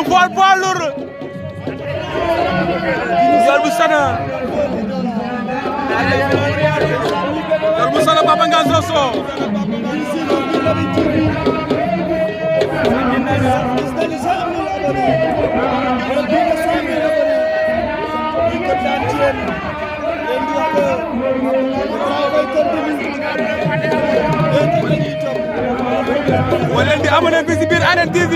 poids lourd Ndiol bu Sana Ndiol bu Sana Papa Ngane Sossokh moo leen di abonné bi ci biir Arène TV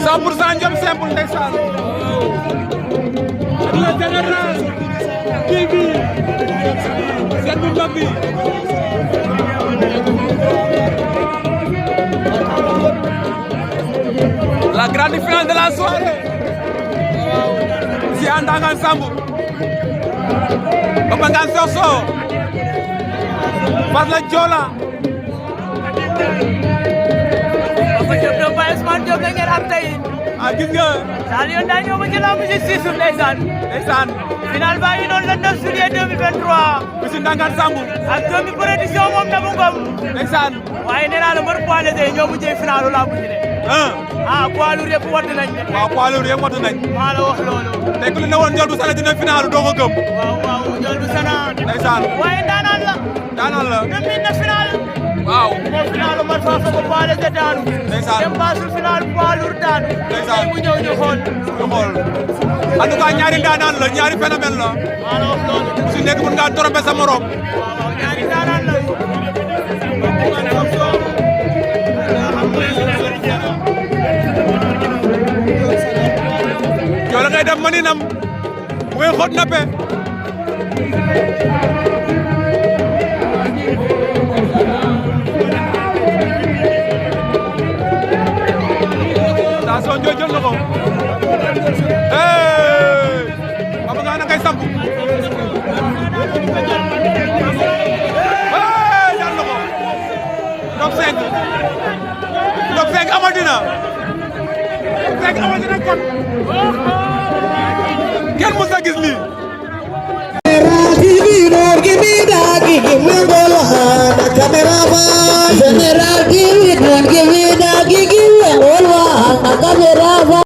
100% Ndiom simple ndeysaan la Général TV seen bu mag bi la grande finale de la soirée si Ndangaan Samb Papa Ngane Sossokh Fas la Joola Papa Diop doomu Baye Ousmane Diop la ngeen am tey. Gis nga. Saliou daa ñëw ba ci lamb ji siisu ndeysaan. Final baa ngi noonu le 9 juillet 2023. Bisu Ndangaan Samb. ak doomi production moom Nabou Ngom. ndeysaan. waaye nee naa la mbër poids léger ñoo mujjee finalu lamb ji de. poids lourd yëpp wadd nañ de. waaw poids lourd yëpp wadd nañ. maa la wax loolu. tey ku ne woon Ndiol bu Sana dina finalu doo ko gëm. waaw Ndiol bu Sana. ndeysaan. waaye daanaan la. dem na final. waaw. moo finalu man faa fa ko poids léger daanu. ndeysaan. dem baasul final poids lourd daanu. ndeysaan. mu ñëw ñu xool. en tout cas ñaari ndaanaan la ñaari phénomène la. maa la wax loolu. su nekk mën ngaa trompé sa morom. waaw ñaari ndaanaan la. Ndiol ngay dem maninam mu ngi xot na pe attention Ndiol jël na ko Papa Ngane ngay samp daan na ko top 5 amatina kon